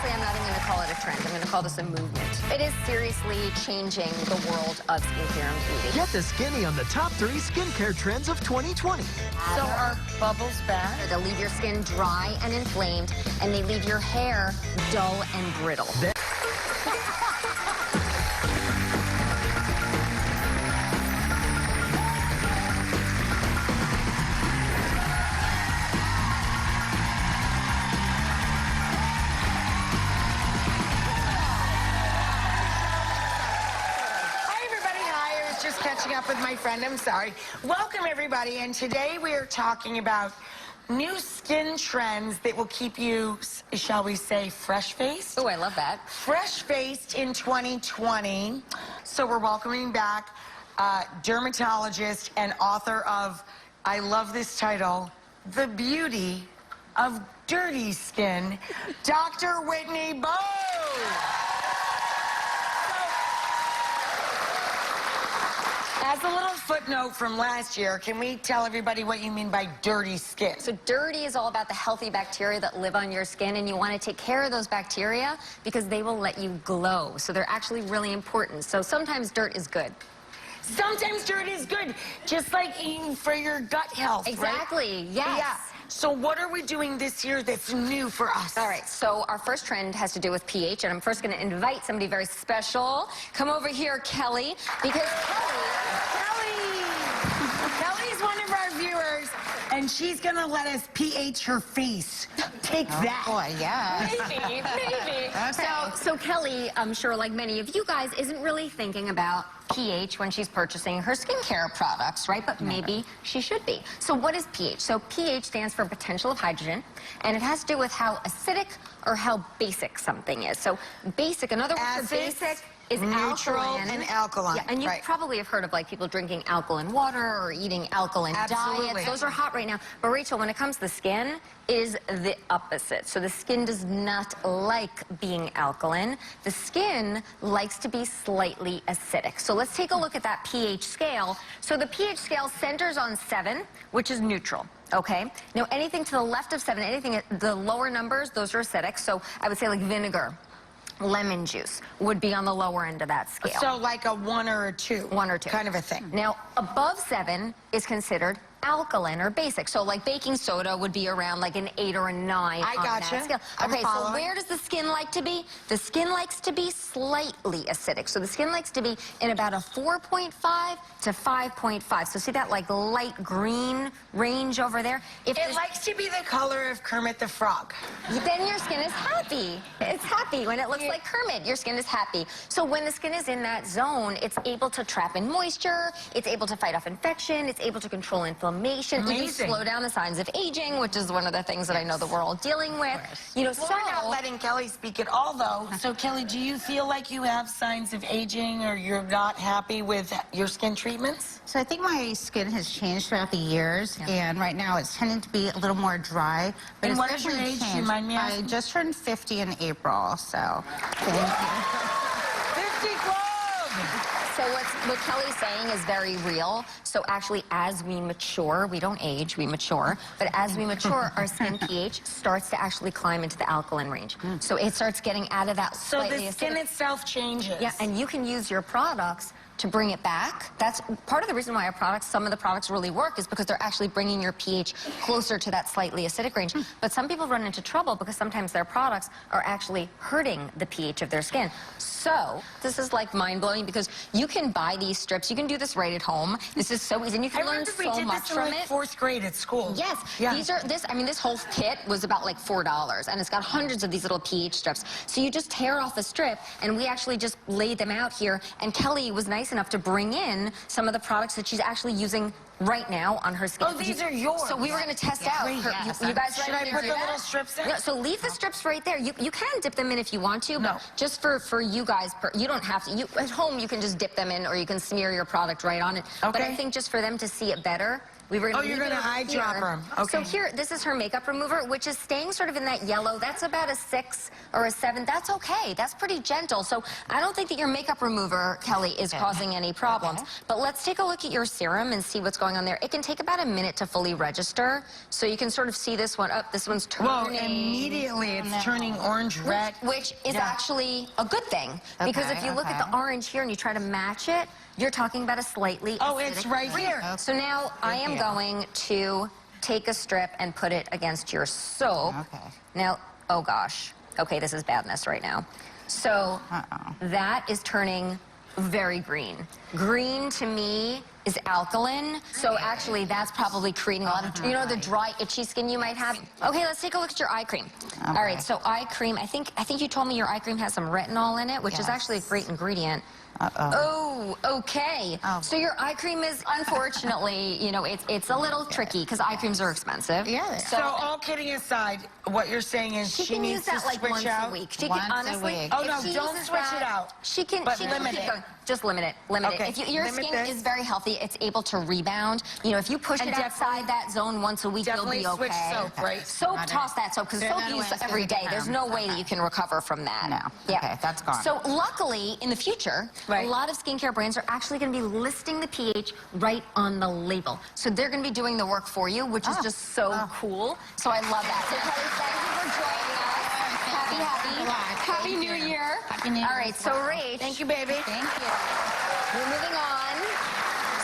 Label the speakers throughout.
Speaker 1: Honestly, I'm not even going to call it a trend. I'm going to call this a movement. It is seriously changing the world of skincare and beauty.
Speaker 2: Get the skinny on the top 3 skincare trends of 2020.
Speaker 3: So are bubbles bad?
Speaker 1: They'll leave your skin dry and inflamed, and they leave your hair dull and brittle.
Speaker 3: Just catching up with my friend, I'm sorry. Welcome, everybody, and today we are talking about new skin trends that will keep you, shall we say, fresh-faced?
Speaker 1: Oh, I love that.
Speaker 3: Fresh-faced in 2020. So we're welcoming back dermatologist and author of, I love this title, The Beauty of Dirty Skin, Dr. Whitney Bowe. As a little footnote from last year, can we tell everybody what you mean by dirty skin?
Speaker 1: So dirty is all about the healthy bacteria that live on your skin, and you want to take care of those bacteria because they will let you glow. So they're actually really important. So sometimes dirt is good.
Speaker 3: Sometimes dirt is good, just like eating for your gut health,
Speaker 1: Exactly,
Speaker 3: right?
Speaker 1: yes.
Speaker 3: Yeah. So what are we doing this year that's new for us?
Speaker 1: All right, so our first trend has to do with pH, and I'm first going to invite somebody very special. Come over here, Kelly, because
Speaker 3: Kelly's one of our viewers, and she's going to let us pH her face. Take that.
Speaker 4: Boy, yeah.
Speaker 1: maybe.
Speaker 4: Okay.
Speaker 1: So Kelly, I'm sure like many of you guys, isn't really thinking about pH when she's purchasing her skincare products, right? But maybe she should be. So what is pH? So pH stands for potential of hydrogen, and it has to do with how acidic or how basic something is. So basic, another word for basic is
Speaker 3: neutral
Speaker 1: alkaline.
Speaker 3: and alkaline.
Speaker 1: Yeah, and you probably have heard of like people drinking alkaline water or eating alkaline diets. Those are hot right now. But Rachel, when it comes to the skin, is the opposite. So the skin does not like being alkaline. The skin likes to be slightly acidic. So let's take a look at that pH scale. So the pH scale centers on 7, which is neutral. Okay. Now anything to the left of 7, anything at the lower numbers, those are acidic. So I would say like vinegar, lemon juice would be on the lower end of that scale.
Speaker 3: So like a 1 or a 2.
Speaker 1: 1 or 2.
Speaker 3: Kind of a thing.
Speaker 1: Now, above 7 is considered alkaline or basic. So like baking soda would be around like an 8 or a 9
Speaker 3: I
Speaker 1: on
Speaker 3: gotcha.
Speaker 1: that scale. Okay, so where does the skin like to be? The skin likes to be slightly acidic. So the skin likes to be in about a 4.5 to 5.5. So see that like light green range over there? If
Speaker 3: it likes to be the color of Kermit the Frog.
Speaker 1: Then your skin is happy. It's happy. When it looks like Kermit, your skin is happy. So when the skin is in that zone, it's able to trap in moisture, it's able to fight off infection, it's able to control inflammation, even slow down the signs of aging, which is one of the things that I know that we're all dealing with. You know,
Speaker 3: well, we're not letting Kelly speak at all, though. So, Kelly, do you feel like you have signs of aging or you're not happy with your skin treatments?
Speaker 4: So I think my skin has changed throughout the years, and right now it's tending to be a little more dry. But
Speaker 3: and what is your age? Do you mind me asking?
Speaker 4: I just turned 50 in April, so thank you.
Speaker 3: 50 Club!
Speaker 1: So what Kelly's saying is very real. So actually, as we mature, we don't age, we mature. But as we mature, our skin pH starts to actually climb into the alkaline range. So it starts getting out of that slightly
Speaker 3: So the skin itself changes.
Speaker 1: Yeah, and you can use your products to bring it back. That's part of the reason why our products, some of the products really work, is because they're actually bringing your pH closer to that slightly acidic range. But some people run into trouble because sometimes their products are actually hurting the pH of their skin. So this is like mind-blowing because you can buy these strips. You can do this right at home. This is so easy, and you can learn so much from it.
Speaker 3: 4th grade at school.
Speaker 1: Yes. Yeah. This whole kit was about like $4, and it's got hundreds of these little pH strips. So you just tear off a strip, and we actually just laid them out here, and Kelly was nice enough to bring in some of the products that she's actually using right now on her skin.
Speaker 3: Oh, these are yours.
Speaker 1: So we were going to test out. You guys
Speaker 3: should I put the little strips in?
Speaker 1: Yeah, so leave the strips right there. You can dip them in if you want to, but just for you guys, you don't have to. At home, you can just dip them in, or you can smear your product right on it. But I think just for them to see it better, We were
Speaker 3: Oh, you're
Speaker 1: leave it
Speaker 3: gonna
Speaker 1: over
Speaker 3: eyedropper
Speaker 1: here.
Speaker 3: 'em. Okay.
Speaker 1: So here, this is her makeup remover, which is staying sort of in that yellow. That's about a 6 or a 7. That's okay. That's pretty gentle. So I don't think that your makeup remover, Kelly, is causing any problems. But let's take a look at your serum and see what's going on there. It can take about a minute to fully register. So you can sort of see this one up. This one's turning.
Speaker 3: Whoa, immediately it's turning orange, red.
Speaker 1: Which is actually a good thing. Because if you look at the orange here and you try to match it, you're talking about a slightly
Speaker 3: Oh, it's
Speaker 1: acidic
Speaker 3: right
Speaker 1: green.
Speaker 3: here.
Speaker 1: So now I am going to take a strip and put it against your soap.
Speaker 4: Okay.
Speaker 1: Now, oh gosh. Okay, this is badness right now. So that is turning very green. Green to me is alkaline. So actually that's probably creating a lot of, you know, the dry, itchy skin you might have. Okay, let's take a look at your eye cream. All right, so eye cream, I think you told me your eye cream has some retinol in it, which is actually a great ingredient. Oh, okay. So your eye cream is, unfortunately, you know, it's a little tricky because eye creams are expensive.
Speaker 4: Yeah.
Speaker 3: So all kidding aside, what you're saying is
Speaker 1: She can
Speaker 3: needs
Speaker 1: use that
Speaker 3: to
Speaker 1: like
Speaker 3: switch
Speaker 1: once
Speaker 3: out.
Speaker 1: a week. She
Speaker 4: Once
Speaker 1: can
Speaker 4: a
Speaker 1: honestly.
Speaker 4: week.
Speaker 3: Oh,
Speaker 1: if
Speaker 3: no,
Speaker 1: she
Speaker 3: don't
Speaker 1: uses
Speaker 3: switch it
Speaker 1: that,
Speaker 3: out.
Speaker 1: She can.
Speaker 3: But
Speaker 1: She
Speaker 3: limit
Speaker 1: can keep
Speaker 3: it.
Speaker 1: going. Just limit it. Limit
Speaker 3: Okay,
Speaker 1: it. If your
Speaker 3: limit
Speaker 1: skin
Speaker 3: this.
Speaker 1: is very healthy, it's able to rebound. You know, if you push
Speaker 3: And
Speaker 1: it outside that zone once a week, you'll
Speaker 3: Definitely
Speaker 1: be okay.
Speaker 3: switch soap, right?
Speaker 1: Soap, toss that soap because
Speaker 4: Throw
Speaker 1: soap
Speaker 4: that
Speaker 1: you
Speaker 4: away
Speaker 1: use
Speaker 4: and
Speaker 1: every
Speaker 4: stick it
Speaker 1: day.
Speaker 4: at
Speaker 1: There's
Speaker 4: home.
Speaker 1: no way that you can recover from that.
Speaker 4: No.
Speaker 1: Yeah.
Speaker 4: Okay, that's gone.
Speaker 1: So luckily, in the future,
Speaker 3: Right.
Speaker 1: a lot of skincare brands are actually going to be listing the pH right on the label. So they're going to be doing the work for you, which is just so cool. So I love that. So Kelly, thank you for joining us. Happy New Year.
Speaker 4: Happy New Year
Speaker 1: All right,
Speaker 4: as
Speaker 1: so
Speaker 4: well.
Speaker 1: Rach,
Speaker 3: Thank you, baby.
Speaker 4: Thank you.
Speaker 1: we're moving on.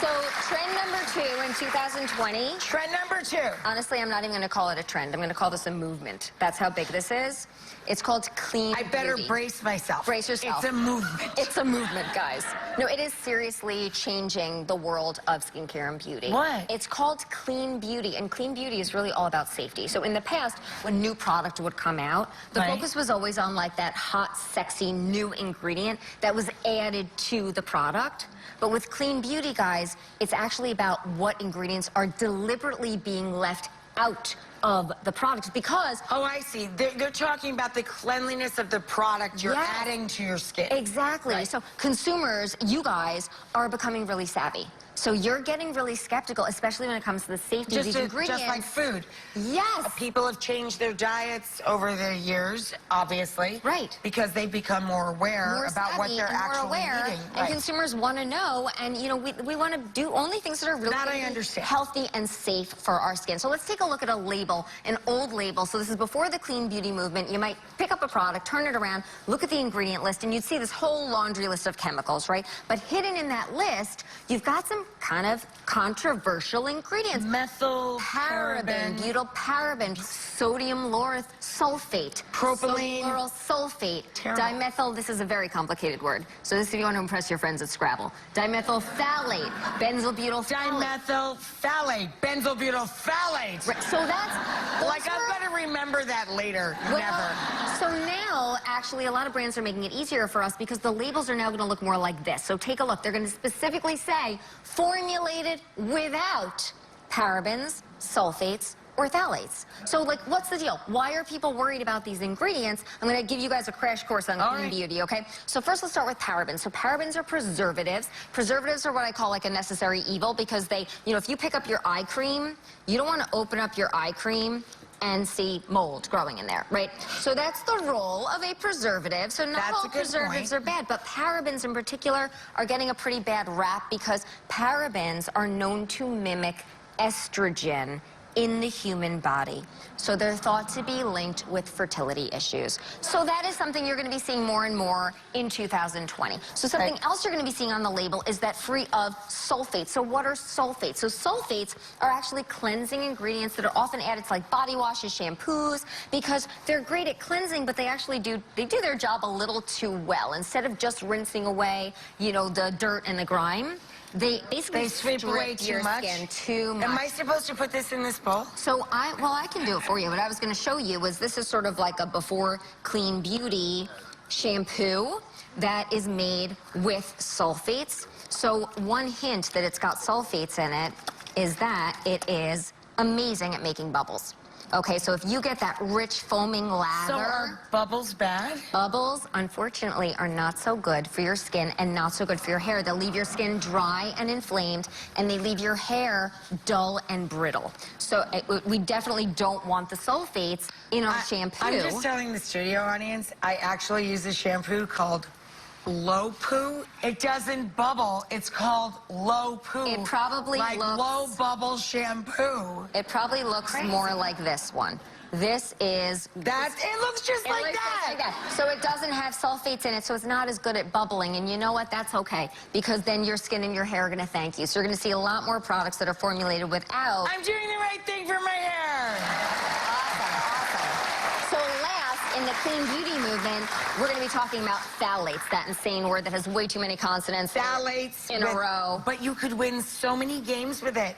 Speaker 1: So trend number 2 in 2020.
Speaker 3: Trend number 2.
Speaker 1: Honestly, I'm not even going to call it a trend. I'm going to call this a movement. That's how big this is. It's called clean
Speaker 3: I better
Speaker 1: beauty.
Speaker 3: brace myself.
Speaker 1: Brace yourself.
Speaker 3: It's a movement.
Speaker 1: It's a movement, guys. No, it is seriously changing the world of skincare and beauty.
Speaker 3: What?
Speaker 1: It's called clean beauty, and clean beauty is really all about safety. So in the past, when new product would come out, the
Speaker 3: Right.
Speaker 1: focus was always on like that hot, sexy new ingredient that was added to the product. But with clean beauty, guys, it's actually about what ingredients are deliberately being left out of the product because
Speaker 3: Oh, I see. They're talking about the cleanliness of the product you're
Speaker 1: Yes.
Speaker 3: adding to your skin.
Speaker 1: Exactly.
Speaker 3: Right.
Speaker 1: So consumers, you guys, are becoming really savvy. So you're getting really skeptical, especially when it comes to the safety of these ingredients.
Speaker 3: Just like food.
Speaker 1: Yes.
Speaker 3: People have changed their diets over the years, obviously.
Speaker 1: Right.
Speaker 3: Because they've become more aware
Speaker 1: More
Speaker 3: about what
Speaker 1: savvy
Speaker 3: they're
Speaker 1: and more
Speaker 3: actually
Speaker 1: aware,
Speaker 3: eating.
Speaker 1: and
Speaker 3: Right.
Speaker 1: consumers want to know, and you know we want to do only things that are really
Speaker 3: That I understand.
Speaker 1: healthy and safe for our skin. So let's take a look at a label, an old label. So this is before the clean beauty movement. You might pick up a product, turn it around, look at the ingredient list, and you'd see this whole laundry list of chemicals, right? But hidden in that list, you've got some kind of controversial ingredients.
Speaker 3: Methyl,
Speaker 1: Paraben, butylparaben, sodium lauryl sulfate,
Speaker 3: Propylene.
Speaker 1: sodium lauryl sulfate,
Speaker 3: Terrible.
Speaker 1: dimethyl, this is a very complicated word. So this is if you want to impress your friends at Scrabble. Dimethyl phthalate, benzobutyl phthalate.
Speaker 3: dimethyl phthalate, benzobutyl phthalate.
Speaker 1: Right, so that's... those
Speaker 3: Like, I
Speaker 1: were-
Speaker 3: better remember that later.
Speaker 1: Well,
Speaker 3: Never.
Speaker 1: So now, actually, a lot of brands are making it easier for us because the labels are now going to look more like this. So take a look. They're going to specifically say, formulated without parabens, sulfates, or phthalates. So, like, what's the deal? Why are people worried about these ingredients? I'm going to give you guys a crash course on clean beauty, okay? So first, let's start with parabens. So parabens are preservatives. Preservatives are what I call like a necessary evil because they, you know, if you pick up your eye cream, you don't want to open up your eye cream and see mold growing in there, right? So that's the role of a preservative. So not
Speaker 3: That's
Speaker 1: all
Speaker 3: a good
Speaker 1: preservatives
Speaker 3: point.
Speaker 1: are bad, but parabens in particular are getting a pretty bad rap because parabens are known to mimic estrogen in the human body. So they're thought to be linked with fertility issues. So that is something you're going to be seeing more and more in 2020. So something else you're going to be seeing on the label is that free of sulfates. So what are sulfates? So sulfates are actually cleansing ingredients that are often added to like body washes, shampoos, because they're great at cleansing, but they actually do their job a little too well. Instead of just rinsing away, you know, the dirt and the grime, they basically
Speaker 3: sweep away
Speaker 1: strip
Speaker 3: too
Speaker 1: your
Speaker 3: much?
Speaker 1: skin too much.
Speaker 3: Am I supposed to put this in this bowl?
Speaker 1: So I can do it for you. What I was going to show you was this is sort of like a before clean beauty shampoo that is made with sulfates. So one hint that it's got sulfates in it is that it is amazing at making bubbles. Okay, so if you get that rich foaming lather...
Speaker 3: So are bubbles bad?
Speaker 1: Bubbles, unfortunately, are not so good for your skin and not so good for your hair. They'll leave your skin dry and inflamed, and they leave your hair dull and brittle. So we definitely don't want the sulfates in our shampoo.
Speaker 3: I'm just telling the studio audience, I actually use a shampoo called Low Poo. It doesn't bubble. It's called Low Poo.
Speaker 1: It probably
Speaker 3: like
Speaker 1: looks...
Speaker 3: low bubble shampoo.
Speaker 1: It probably looks more like this one. This is...
Speaker 3: It looks just like that.
Speaker 1: So it doesn't have sulfates in it, so it's not as good at bubbling. And you know what? That's okay, because then your skin and your hair are going to thank you. So you're going to see a lot more products that are formulated without...
Speaker 3: I'm doing the right thing for my hair.
Speaker 1: Awesome. So last, in the clean beauty movement, we're going to be talking about phthalates, that insane word that has way too many consonants
Speaker 3: Phthalates
Speaker 1: in a row.
Speaker 3: But you could win so many games with it.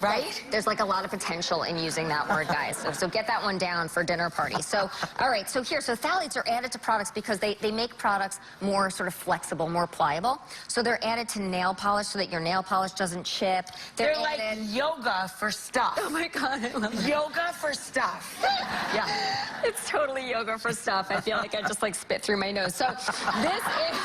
Speaker 3: Right?
Speaker 1: There's like a lot of potential in using that word, guys. So get that one down for dinner party. So, all right, so phthalates are added to products because they make products more sort of flexible, more pliable. So they're added to nail polish so that your nail polish doesn't chip.
Speaker 3: They're like yoga for stuff.
Speaker 1: Oh my God, I love that.
Speaker 3: Yoga for stuff. Yeah.
Speaker 1: It's totally yoga for stuff. I feel like I just like spit through my nose. So this is...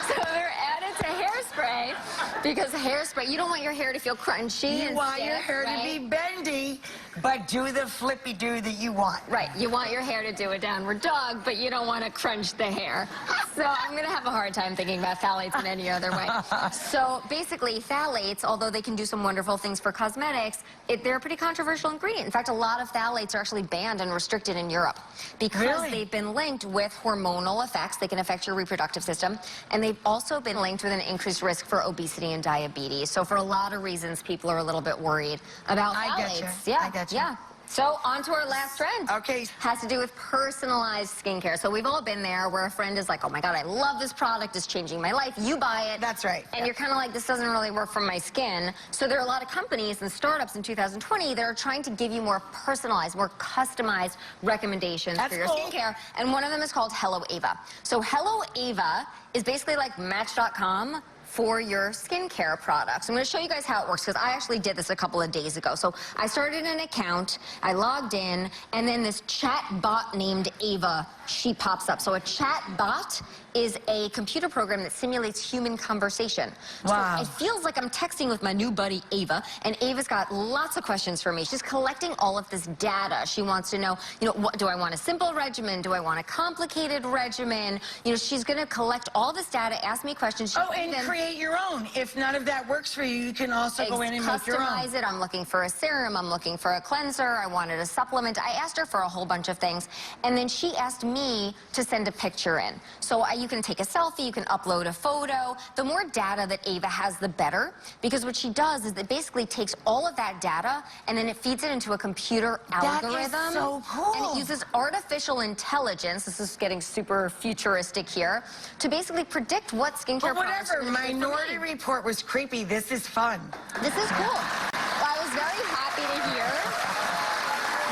Speaker 1: So they're added to hairspray because hairspray, you don't want your hair to feel crunchy.
Speaker 3: You want your hair to be bendy, but do the flippy-do that you want.
Speaker 1: Right, you want your hair to do a downward dog, but you don't want to crunch the hair. So I'm going to have a hard time thinking about phthalates in any other way. So basically, phthalates, although they can do some wonderful things for cosmetics, they're a pretty controversial ingredient. In fact, a lot of phthalates are actually banned and restricted in Europe because they've been linked with hormonal effects. They can affect your reproductive system, and they've also been linked with an increased risk for obesity and diabetes. So for a lot of reasons, people are a little bit worried about phthalates.
Speaker 3: I get you.
Speaker 1: Yeah. So on to our last trend.
Speaker 3: Okay.
Speaker 1: Has to do with personalized skincare. So we've all been there where a friend is like, oh my God, I love this product. It's changing my life. You buy it.
Speaker 3: That's right.
Speaker 1: And you're kind of like, this doesn't really work for my skin. So there are a lot of companies and startups in 2020 that are trying to give you more personalized, more customized recommendations for your skincare. And one of them is called Hello Ava. So Hello Ava is basically like Match.com for your skincare products. I'm going to show you guys how it works because I actually did this a couple of days ago. So I started an account, I logged in, and then this chat bot named Ava, she pops up. So a chat bot is a computer program that simulates human conversation.
Speaker 3: Wow.
Speaker 1: So it feels like I'm texting with my new buddy Ava, and Ava's got lots of questions for me. She's collecting all of this data. She wants to know, what do I want, a simple regimen? Do I want a complicated regimen? She's going to collect all this data, ask me questions.
Speaker 3: And create your own. If none of that works for you, you can also go in and make your own.
Speaker 1: Customize it. I'm looking for a serum. I'm looking for a cleanser. I wanted a supplement. I asked her for a whole bunch of things, and then she asked me to send a picture in. So you can take a selfie, you can upload a photo. The more data that Ava has, the better, because what she does is it basically takes all of that data and then it feeds it into a computer algorithm.
Speaker 3: That is so cool.
Speaker 1: And it uses artificial intelligence, this is getting super futuristic here, to basically predict what skincare products are going to be for me.
Speaker 3: Minority Report was creepy. This is fun.
Speaker 1: This is cool. Well, I was very happy to hear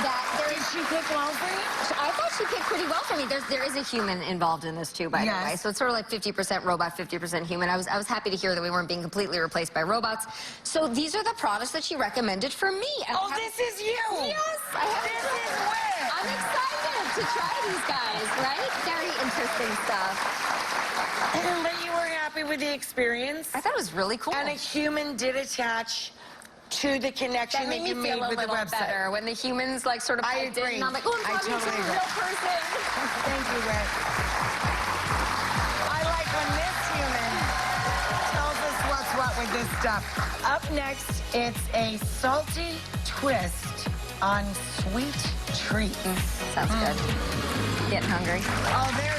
Speaker 1: that
Speaker 3: Did she pick well for you?
Speaker 1: I thought she picked pretty well for me. There is a human involved in this too, by the way. So it's sort of like 50% robot, 50% human. I was happy to hear that we weren't being completely replaced by robots. So these are the products that she recommended for me. And
Speaker 3: this is you.
Speaker 1: Yes.
Speaker 3: This is Whit.
Speaker 1: I'm excited to try these guys, right? Very interesting stuff.
Speaker 3: But you were happy with the experience?
Speaker 1: I thought it was really cool.
Speaker 3: And a human did attach to the connection that you made with the website.
Speaker 1: Better when the humans like sort of
Speaker 3: I
Speaker 1: piped in,
Speaker 3: agree.
Speaker 1: and I'm like, oh, I'm talking to a real person.
Speaker 3: Thank you, Whit. I like when this human tells us what's what with this stuff. Up next, it's a salty twist on sweet treats.
Speaker 1: Sounds good. Getting hungry.
Speaker 3: Oh, they're